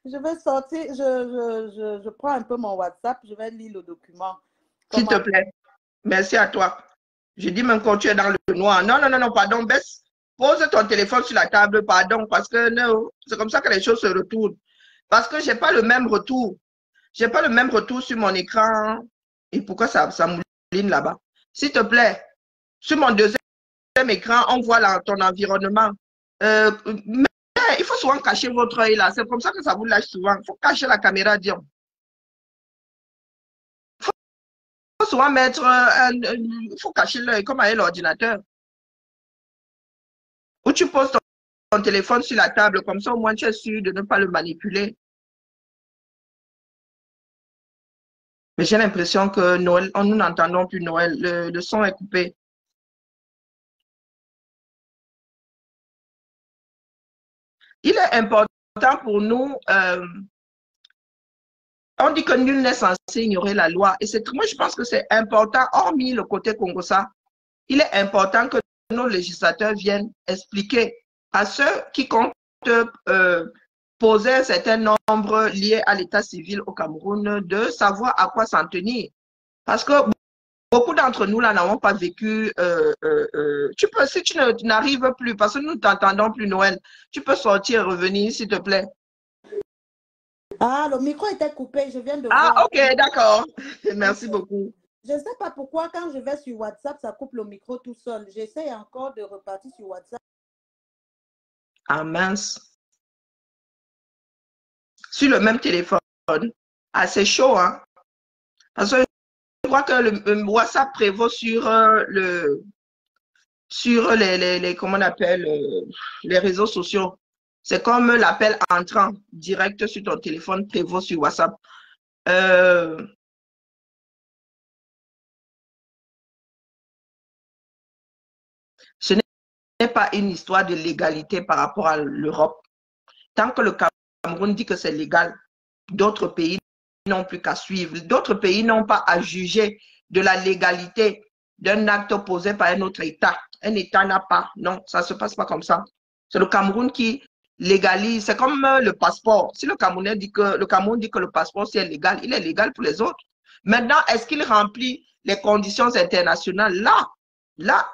Je vais sortir, je prends un peu mon WhatsApp, je vais lire le document. S'il te plaît. Merci à toi. Je dis même quand tu es dans le noir. Non, non, non, non, pardon, baisse. Pose ton téléphone sur la table, pardon, parce que c'est comme ça que les choses se retournent. Parce que je n'ai pas le même retour. Je n'ai pas le même retour sur mon écran. Et pourquoi ça mouline là-bas? S'il te plaît, sur mon deuxième écran, on voit ton environnement. Mais il faut souvent cacher votre œil là. C'est comme ça que ça vous lâche souvent. Il faut cacher la caméra, Dion. Il faut souvent mettre il faut cacher l'œil comme avec l'ordinateur. Ou tu poses ton téléphone sur la table, comme ça au moins tu es sûr de ne pas le manipuler. Mais j'ai l'impression que Noël, nous n'entendons plus Noël. Le son est coupé. Il est important pour nous, on dit que nul n'est censé ignorer la loi. Et moi, je pense que c'est important, hormis le côté Congossa, il est important que nos législateurs viennent expliquer à ceux qui comptent poser un certain nombre liés à l'état civil au Cameroun de savoir à quoi s'en tenir. Parce que beaucoup d'entre nous là n'avons pas vécu. Tu peux, si tu n'arrives plus, parce que nous ne t'entendons plus Noël, tu peux sortir et revenir, s'il te plaît. Ah, le micro était coupé, je viens de voir. Ah, ok, d'accord. Merci beaucoup. Je ne sais pas pourquoi quand je vais sur WhatsApp, ça coupe le micro tout seul. J'essaie encore de repartir sur WhatsApp. Ah mince. Sur le même téléphone. Ah, c'est chaud, hein. Parce que je crois que le WhatsApp prévaut sur comment on appelle, les réseaux sociaux. C'est comme l'appel entrant direct sur ton téléphone prévaut sur WhatsApp. Ce n'est pas une histoire de légalité par rapport à l'Europe. Tant que le Cameroun dit que c'est légal, d'autres pays n'ont plus qu'à suivre. D'autres pays n'ont pas à juger de la légalité d'un acte posé par un autre État. Un État n'a pas. Non, ça ne se passe pas comme ça. C'est le Cameroun qui légalise. C'est comme le passeport. Si le Cameroun dit que le passeport c'est légal, il est légal pour les autres. Maintenant, est-ce qu'il remplit les conditions internationales? Là,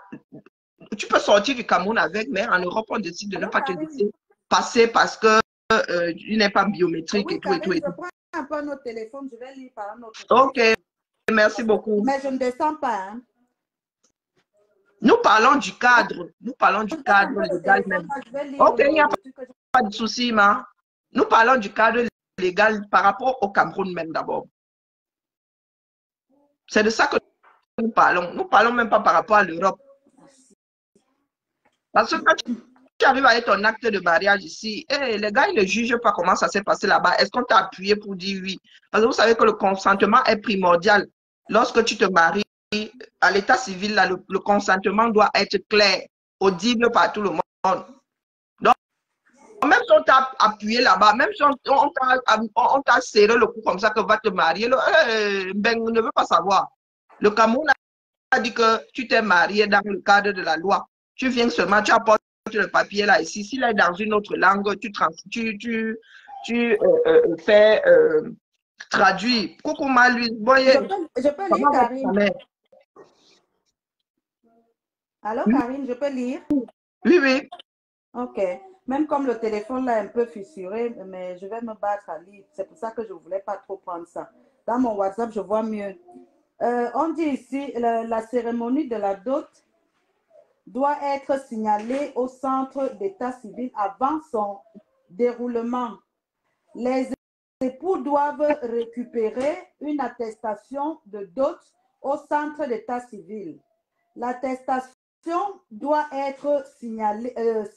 tu peux sortir du Cameroun avec, mais en Europe, on décide de ne pas te laisser passer parce que il n'est pas biométrique et tout et tout. Je prends un peu notre téléphone, je vais lire par notre téléphone. Ok, merci beaucoup. Mais je ne descends pas. Hein. Nous parlons du cadre. Nous parlons du cadre légal même. Ok, il n'y a pas de souci, ma. Nous parlons du cadre légal par rapport au Cameroun même d'abord. C'est de ça que nous parlons. Nous ne parlons même pas par rapport à l'Europe. Parce que quand tu arrives avec ton acte de mariage ici, les gars, ils ne jugent pas comment ça s'est passé là-bas. Est-ce qu'on t'a appuyé pour dire oui? Parce que vous savez que le consentement est primordial. Lorsque tu te maries, à l'état civil, là, le consentement doit être clair, audible par tout le monde. Donc, même si on t'a appuyé là-bas, même si on t'a serré le cou comme ça que va te marier, ben, on ne veut pas savoir. Le Cameroun a dit que tu t'es marié dans le cadre de la loi. Tu viens seulement, tu apportes le papier là ici. S'il est dans une autre langue, tu fais traduire. Coucou Maluise. Je peux lire, Karine. Allô, Karine, je peux lire? Oui, oui. Ok. Même comme le téléphone là est un peu fissuré, mais je vais me battre à lire. C'est pour ça que je ne voulais pas trop prendre ça. Dans mon WhatsApp, je vois mieux. On dit ici, la cérémonie de la dot doit être signalée au centre d'état civil avant son déroulement. Les époux doivent récupérer une attestation de dot au centre d'état civil. L'attestation doit être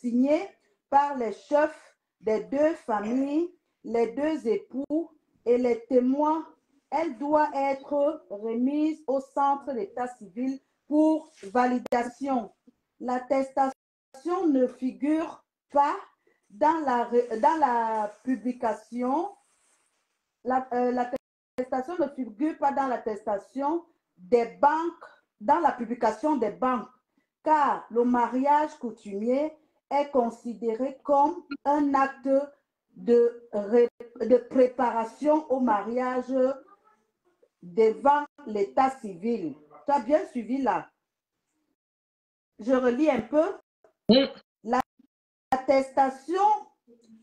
signée par les chefs des deux familles, les deux époux et les témoins. Elle doit être remise au centre d'état civil pour validation. L'attestation ne figure pas dans la publication. L'attestation ne figure pas dans l'attestation des banques, dans la publication des banques, car le mariage coutumier est considéré comme un acte de préparation au mariage devant l'état civil. Tu as bien suivi là? Je relis un peu. L'attestation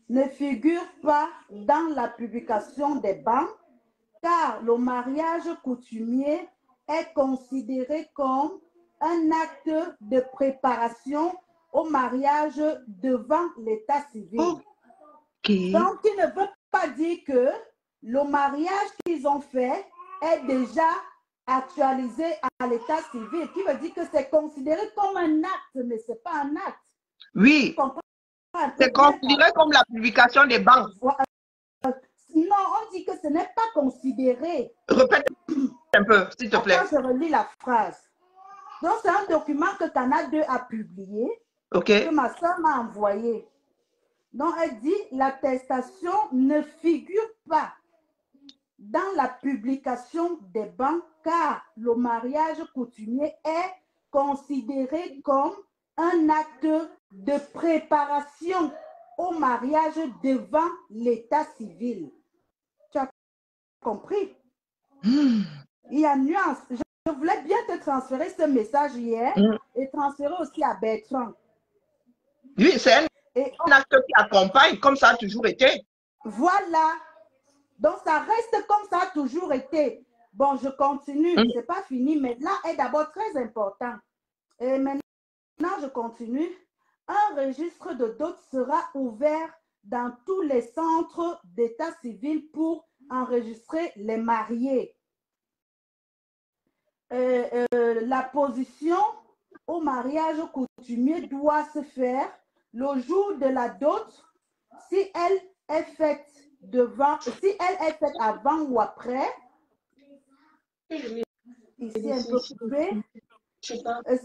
ne figure pas dans la publication des banques car le mariage coutumier est considéré comme un acte de préparation au mariage devant l'état civil. Okay. Donc, il ne veut pas dire que le mariage qu'ils ont fait est déjà actualisé à l'état civil, qui veut dire que c'est considéré comme un acte, mais ce n'est pas un acte. Oui, c'est considéré comme la publication des banques. Non, on dit que ce n'est pas considéré. Répète un peu, s'il te plaît. Attends, je relis la phrase. Donc, c'est un document que Canal 2 a publié, Okay. que ma soeur m'a envoyé. Donc, elle dit, l'attestation ne figure pas dans la publication des banques car le mariage coutumier est considéré comme un acte de préparation au mariage devant l'état civil. Tu as compris? Il y a nuance. Je voulais bien te transférer ce message hier et transférer aussi à Bertrand. Oui, c'est un acte qui accompagne, comme ça a toujours été. Voilà. Donc, ça reste comme ça a toujours été. Bon, je continue. Ce n'est pas fini, mais là est d'abord très important. Et maintenant, je continue. Un registre de dot sera ouvert dans tous les centres d'état civil pour enregistrer les mariés. La position au mariage coutumier doit se faire le jour de la dot si elle est faite avant ou après. Ici un peu coupé. Si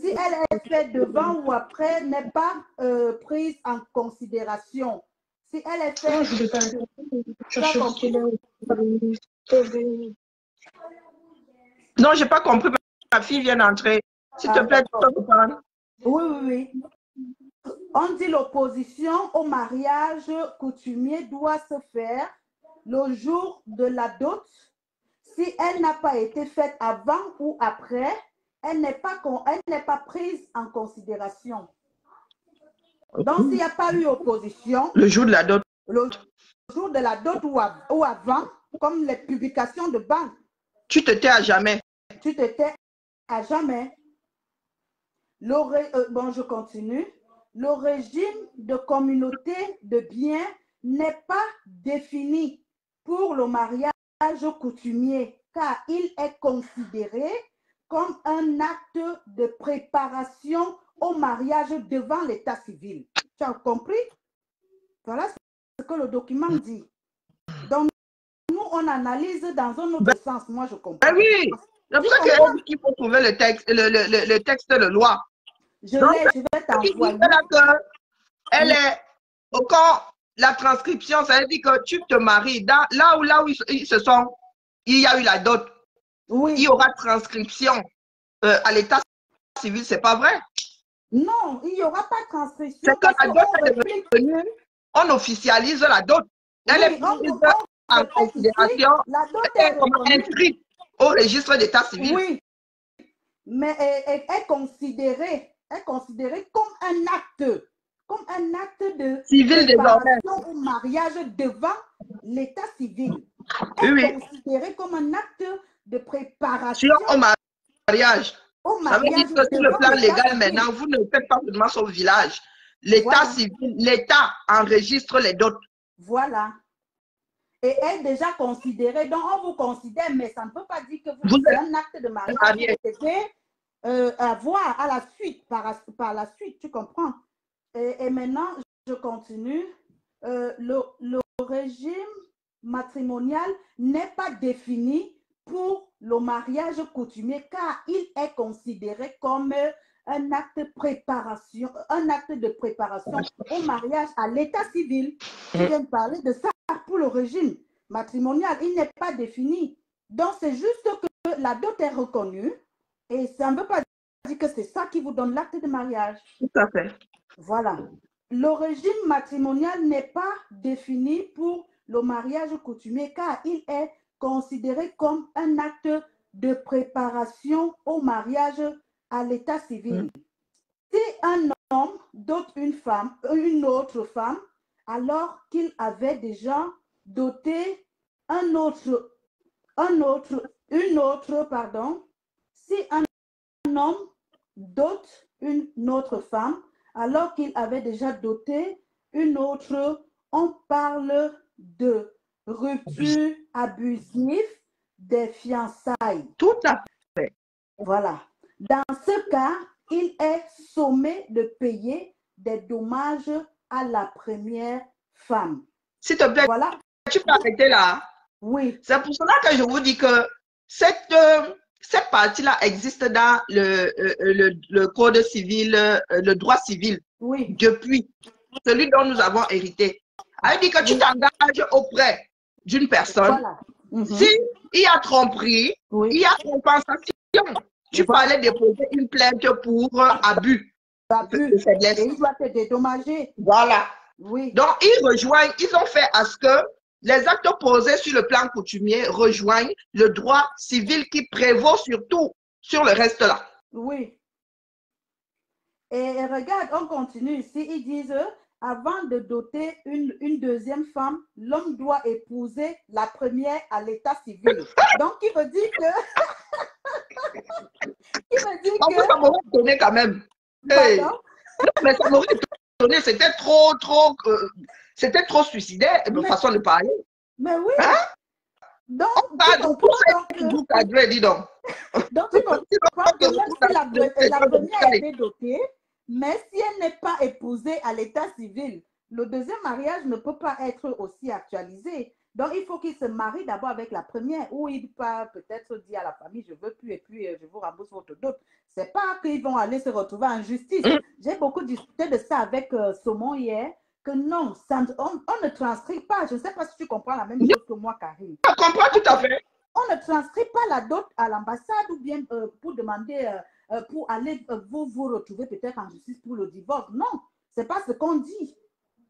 elle est faite devant ou après, n'est pas prise en considération. Si elle est faite... Non, je n'ai pas compris. Ma fille vient d'entrer. S'il te plaît, tu peux reprendre. Oui. On dit l'opposition au mariage coutumier doit se faire le jour de la dot. Si elle n'a pas été faite avant ou après, elle n'est pas prise en considération. Donc, s'il n'y a pas eu opposition, le jour de la dot, le jour de la dot ou avant, comme les publications de banque, tu te tais à jamais. Tu te tais à jamais. Bon, je continue. Le régime de communauté de biens n'est pas défini pour le mariage coutumier car il est considéré comme un acte de préparation au mariage devant l'état civil. Tu as compris? Voilà ce que le document dit. Donc, nous, on analyse dans un autre sens. Moi, je comprends. Ben oui, c'est pour ça qu'il faut trouver le texte, le texte de loi. Je vais t'envoyer. Elle est, quand la transcription, ça veut dire que tu te maries. Là où ils se sont, il y a eu la dot. Oui. Il y aura transcription à l'état civil, c'est pas vrai? Non, il n'y aura pas de transcription. C'est que la dot est devenue, on officialise la dot. Elle est prise en considération. La dot est inscrite au registre d'état civil. Oui, mais elle est considérée comme un acte de civil préparation au mariage devant l'état civil. Elle est considérée comme un acte de préparation au mariage. Ça veut dire que sur le plan légal, maintenant, vous ne faites pas seulement son village. L'état civil, l'État enregistre les dots. Voilà. Et est déjà considérée, donc on vous considère, mais ça ne peut pas dire que vous êtes un acte de mariage que vous devez avoir à la suite, par la suite, tu comprends? Et maintenant, je continue. Le régime matrimonial n'est pas défini pour le mariage coutumier car il est considéré comme un acte de préparation au mariage à l'état civil. Je viens de parler de ça pour le régime matrimonial. Il n'est pas défini. Donc, c'est juste que la dot est reconnue et ça ne veut pas dire que c'est ça qui vous donne l'acte de mariage. Tout à fait. Voilà. le régime matrimonial n'est pas défini pour le mariage coutumier car il est considéré comme un acte de préparation au mariage à l'état civil. Si un homme dote une autre femme, alors qu'il avait déjà doté une autre, si un homme dote une autre femme, alors qu'il avait déjà doté une autre, on parle de rupture abusive des fiançailles. Tout à fait. Voilà. Dans ce cas, il est sommé de payer des dommages à la première femme. S'il te plaît, voilà. Tu peux arrêter là. Oui. C'est pour cela que je vous dis que cette partie-là existe dans le code civil, le droit civil, oui. Depuis celui dont nous avons hérité. Elle dit que tu t'engages auprès d'une personne. Voilà. S'il y a tromperie, il y a compensation. Tu peux aller déposer une plainte pour abus de faiblesse. Et il doit te dédommager. Voilà. Oui. Donc, ils ont fait à ce que les actes posés sur le plan coutumier rejoignent le droit civil qui prévaut surtout sur le reste là. Oui. Et regarde, on continue ici. Ils disent, avant de doter une deuxième femme, l'homme doit épouser la première à l'état civil. Donc, il veut dire que... Ça m'aurait étonné quand même. Hey. Non, mais ça m'aurait étonné. C'était trop suicidaire, de façon de parler. Mais oui. Hein? Donc, vous cadrez, dis donc. Donc, tu comprends que même si la première a été dotée, mais si elle n'est pas épousée à l'état civil, le deuxième mariage ne peut pas être aussi actualisé. Donc, il faut qu'il se marie d'abord avec la première, ou il peut peut-être dire à la famille, je veux plus, et puis je vous rembourse votre dot. C'est pas qu'ils vont aller se retrouver en justice. J'ai beaucoup discuté de ça avec Saumon hier, que non, on ne transcrit pas. Je ne sais pas si tu comprends la même chose que moi, Karine. Je comprends tout à fait. On ne transcrit pas la dot à l'ambassade ou bien pour demander, pour aller vous retrouver peut-être en justice pour le divorce. Non, c'est pas ce qu'on dit.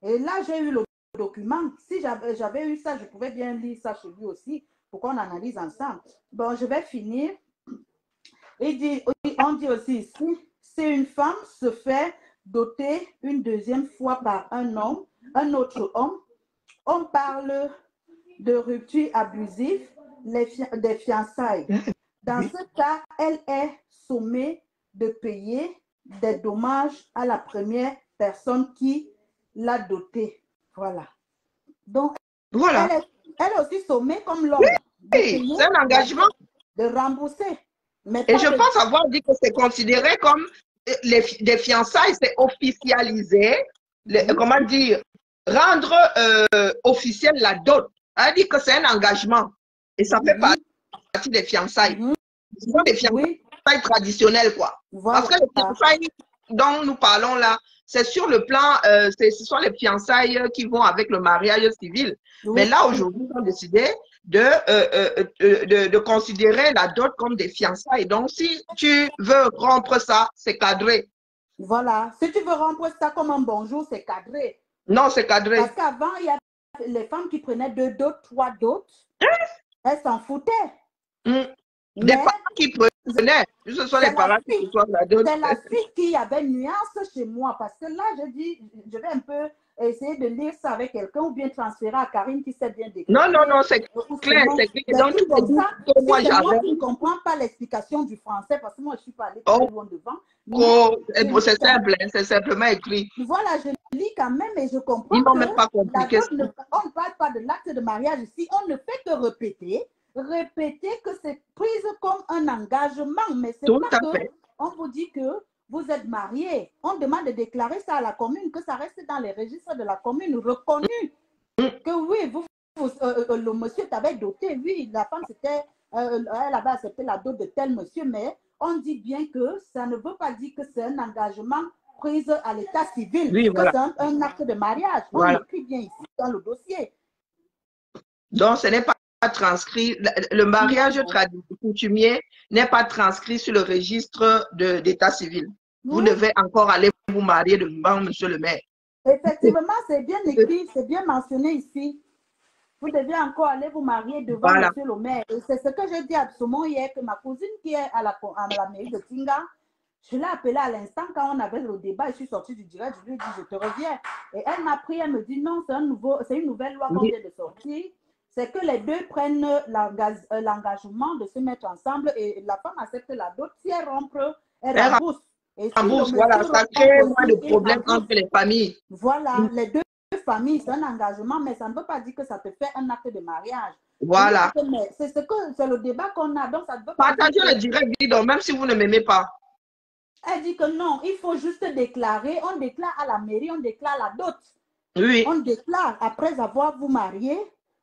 Et là, j'ai eu le document. Si j'avais eu ça, je pouvais bien lire ça chez lui aussi pour qu'on analyse ensemble. Bon, je vais finir. On dit aussi ici, si une femme se fait doter une deuxième fois par un autre homme, on parle de rupture abusive des fiançailles. Dans ce cas, elle est sommée de payer des dommages à la première personne qui l'a dotée. Voilà. Donc, voilà. Elle est aussi sommée comme l'homme. Oui, c'est un engagement. De rembourser. Mais et je pense avoir dit que c'est considéré comme des fiançailles, c'est officialisé. Comment dire? Rendre officielle la dot. Elle dit que c'est un engagement. Et ça fait partie des fiançailles. Ce sont des fiançailles traditionnelles, quoi. Voilà. Parce que les fiançailles dont nous parlons là, c'est sur le plan, ce sont les fiançailles qui vont avec le mariage civil. Mais là, aujourd'hui, ils ont décidé de considérer la dot comme des fiançailles. Donc, si tu veux rompre ça, c'est cadré. Voilà. Si tu veux rompre ça comme un bonjour, c'est cadré. Non, c'est cadré. Parce qu'avant, il y avait les femmes qui prenaient 2 dots, 3 dots. Elles s'en foutaient. Des parents qui prenaient, ce sont les parents qui reçoivent la dot. C'est la fille qui avait nuance chez moi. Parce que là, je dis, je vais un peu essayer de lire ça avec quelqu'un ou bien transférer à Karine qui sait bien décrire. Non, c'est clair, c'est clair. Donc, comme ça, moi qui ne comprends pas l'explication du français, parce que moi, je ne suis pas allée très loin devant. C'est simple, c'est simplement écrit. Voilà, je lis quand même et je comprends. Ils n'ont même pas compliqué. On ne parle pas de l'acte de mariage ici, on ne fait que répéter que c'est prise comme un engagement, mais c'est pas que on vous dit que vous êtes marié. On demande de déclarer ça à la commune, que ça reste dans les registres de la commune, reconnu. Que oui, le monsieur t'avait doté, oui, la femme c'était, elle avait accepté la dot de tel monsieur, mais on dit bien que ça ne veut pas dire que c'est un engagement pris à l'état civil, que c'est un acte de mariage. On l'écrit bien ici dans le dossier. Donc, ce n'est pas transcrit, le mariage coutumier n'est pas transcrit sur le registre d'état civil. Vous devez encore aller vous marier devant monsieur le maire. Effectivement, c'est bien écrit, c'est bien mentionné ici. Vous devez encore aller vous marier devant Voilà. monsieur le maire. Et c'est ce que j'ai dit absolument hier, que ma cousine qui est à la mairie de Tinga, je l'ai appelée à l'instant quand on avait le débat, je suis sortie du direct, je lui ai dit, je te reviens. Et elle m'a pris, elle me dit, non, c'est une nouvelle loi qu'on Oui. vient de sortir. C'est que les deux prennent l'engagement de se mettre ensemble et la femme accepte la dot. Si elle rompt, elle Elle rembourse. Et si le rembourse, monsieur voilà, ça rompt crée moins de aussi, il problèmes rembourse. entre les familles. Voilà, les deux familles, c'est un engagement, mais ça ne veut pas dire que ça te fait un acte de mariage. Voilà. C'est le débat qu'on a, donc ça ne veut pas Partagez dire le direct, dis donc, même si vous ne m'aimez pas. Elle dit que non, il faut juste déclarer, on déclare à la mairie, on déclare la dot. Oui. On déclare, après avoir vous marié,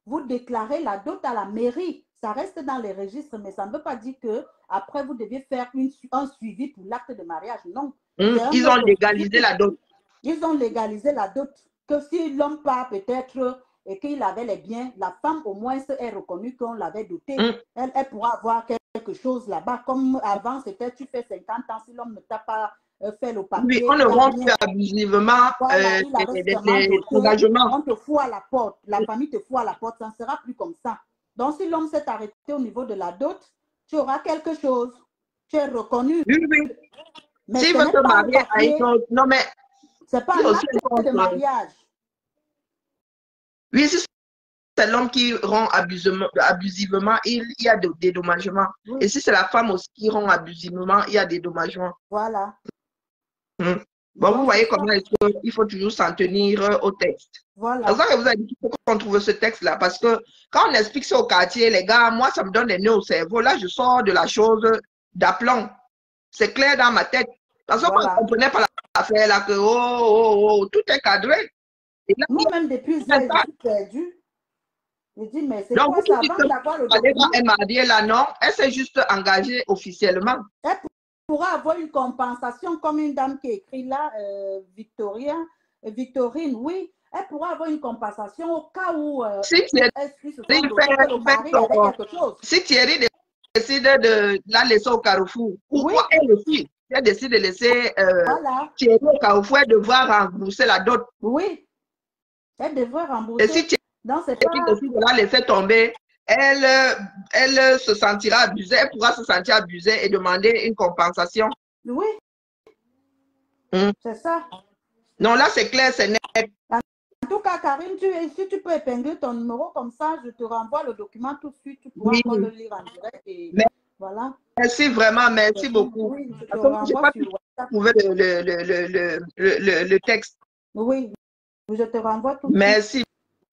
vous déclarez la dot à la mairie. Ça reste dans les registres, mais ça ne veut pas dire que après vous devez faire un suivi pour l'acte de mariage. Non. Ils ont légalisé la dot. Ils ont légalisé la dot. Que si l'homme part peut-être et qu'il avait les biens, la femme au moins est reconnue qu'on l'avait dotée. Elle pourra avoir quelque chose là-bas. Comme avant, c'était tu fais 50 ans, si l'homme ne t'a pas fait le papier. Oui, on ne rompt plus abusivement voilà, les engagements. On te fout à la porte. La famille te fout à la porte. Ça ne sera plus comme ça. Donc, si l'homme s'est arrêté au niveau de la dot, tu auras quelque chose. Tu es reconnu. Oui, oui. Mais s'il ce veut n'est te pas marier à une autre, non mais c'est pas un acte de mariage. Oui, si c'est l'homme qui rompt abusivement, il y a des dédommagements. Oui. Et si c'est la femme aussi qui rompt abusivement, il y a des dédommagements. Voilà. Bon, donc, vous voyez comment il faut toujours s'en tenir au texte. Voilà. C'est ça que vous avez dit qu'il faut qu'on trouve ce texte-là. Parce que quand on explique ça au quartier, les gars, moi, ça me donne des nœuds au cerveau. Là, je sors de la chose d'aplomb. C'est clair dans ma tête. Parce que voilà. On ne comprenait pas l'affaire là, que tout est cadré. Moi-même, depuis ça, je suis perdue. Je dis, mais c'est quoi ça avant d'avoir le document? Elle m'a dit, là, non, elle s'est juste engagée officiellement. Elle pourra avoir une compensation comme une dame qui écrit là, Victorine, oui. Elle pourra avoir une compensation au cas où si Thierry décide de la laisser au carrefour, pourquoi elle aussi, elle décide de laisser Thierry au carrefour, elle devra rembourser la dot. Oui, elle devra rembourser. Et si Thierry décide de la laisser tomber, elle se sentira abusée, elle pourra se sentir abusée et demander une compensation. Oui, c'est ça. Non, là c'est clair, c'est net. En tout cas, Karine, si tu peux épingler ton numéro comme ça, je te renvoie le document tout de suite. Tu pourras encore le lire en direct. Et voilà. Merci vraiment, merci beaucoup. Oui, je te renvoie sur WhatsApp. Trouver le texte. Oui, je te renvoie tout de suite. Merci,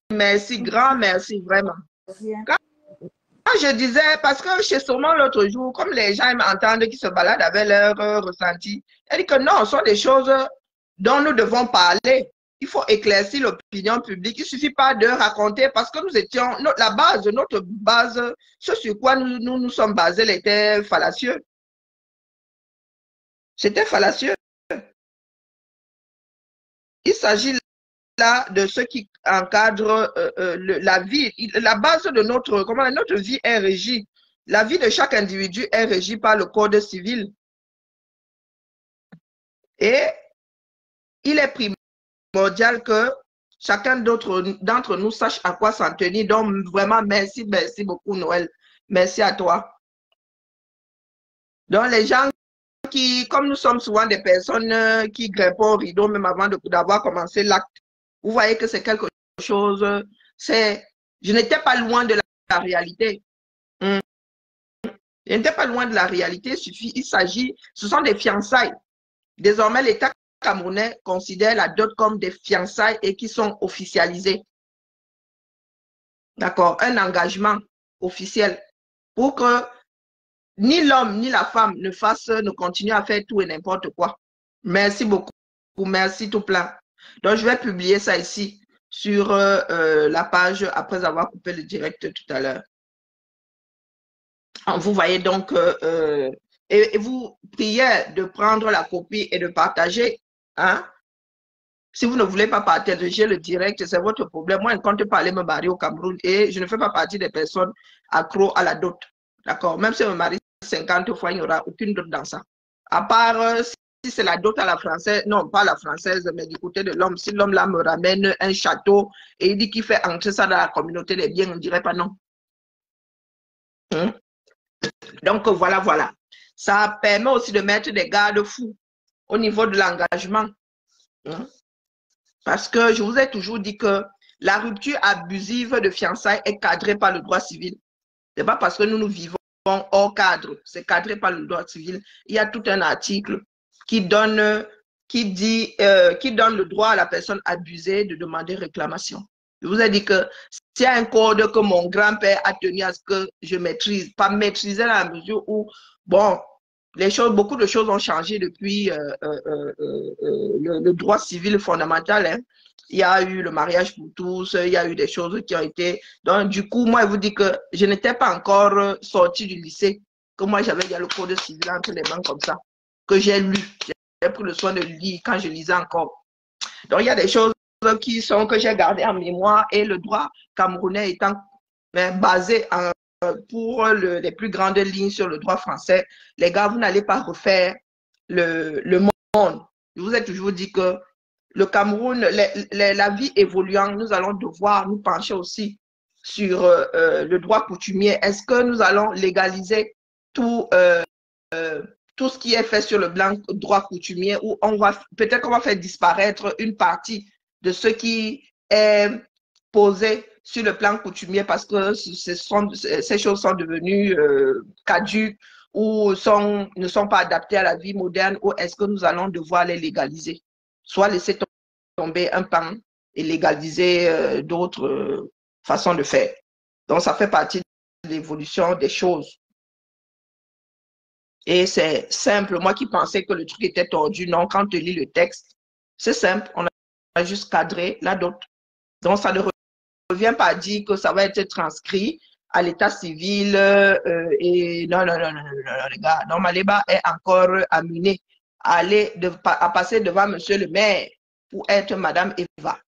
merci, grand merci, vraiment. Quand je disais, parce que chez Saumon l'autre jour, comme les gens m'entendent qui se baladent avec leur ressenti, elle dit que non, ce sont des choses dont nous devons parler. Il faut éclaircir l'opinion publique. Il ne suffit pas de raconter parce que nous étions, notre base, ce sur quoi nous sommes basés était fallacieux. C'était fallacieux. Il s'agit là de ce qui encadre la vie. La base de notre vie est régie. La vie de chaque individu est régie par le code civil. Et il est primordial que chacun d'entre nous sache à quoi s'en tenir. Donc, vraiment, merci beaucoup, Noël. Merci à toi. Donc, les gens qui, comme nous sommes souvent des personnes qui grimpent au rideau, même avant d'avoir commencé l'acte, vous voyez que c'est quelque chose, je n'étais pas loin de la réalité. Je n'étais pas loin de la réalité, ce sont des fiançailles. Désormais, l'État camerounais considère la dot comme des fiançailles et qui sont officialisées. D'accord? Un engagement officiel pour que ni l'homme ni la femme ne continuent à faire tout et n'importe quoi. Merci beaucoup. Merci tout plein. Donc, je vais publier ça ici sur la page après avoir coupé le direct tout à l'heure. Vous voyez donc, et vous priez de prendre la copie et de partager. Hein? Si vous ne voulez pas partager le direct, c'est votre problème. Moi, je ne compte pas aller me marier au Cameroun et je ne fais pas partie des personnes accro à la dot. D'accord? Même si je me marie 50 fois, il n'y aura aucune dot dans ça. À part c'est la dot à la française, non, pas la française, mais du côté de l'homme, si l'homme là me ramène un château et il dit qu'il fait entrer ça dans la communauté des biens, on ne dirait pas non. Hein? Donc, voilà, voilà. Ça permet aussi de mettre des garde-fous au niveau de l'engagement. Hein? Parce que je vous ai toujours dit que la rupture abusive de fiançailles est cadrée par le droit civil. Ce n'est pas parce que nous vivons hors cadre, c'est cadré par le droit civil. Il y a tout un article qui donne, qui donne le droit à la personne abusée de demander réclamation. Je vous ai dit que s'il y a un code que mon grand-père a tenu à ce que je maîtrise, pas maîtriser dans la mesure où, bon, beaucoup de choses ont changé depuis le droit civil fondamental. Hein. Il y a eu le mariage pour tous, il y a eu des choses qui ont été... Donc, du coup, moi, je vous dis que je n'étais pas encore sortie du lycée, que moi, j'avais déjà le code civil entre les mains comme ça, que j'ai lu. J'ai pris le soin de lire quand je lisais encore. Donc, il y a des choses que j'ai gardées en mémoire et le droit camerounais étant basé pour les plus grandes lignes sur le droit français. Les gars, vous n'allez pas refaire le monde. Je vous ai toujours dit que le Cameroun, la vie évoluant, nous allons devoir nous pencher aussi sur le droit coutumier. Est-ce que nous allons légaliser tout ce qui est fait sur le droit coutumier ou peut-être qu'on va faire disparaître une partie de ce qui est posé sur le plan coutumier parce que ces choses sont devenues caduques ou ne sont pas adaptées à la vie moderne, ou est-ce que nous allons devoir les légaliser? Soit laisser tomber un pan et légaliser d'autres façons de faire. Donc, ça fait partie de l'évolution des choses. Et c'est simple. Moi qui pensais que le truc était tordu, non, quand tu lis le texte, c'est simple. On a juste cadré la dot. Donc, ça ne revient pas à dire que ça va être transcrit à l'état civil et non, les gars. Donc, Maléba est encore amené à passer devant monsieur le maire pour être madame Eva.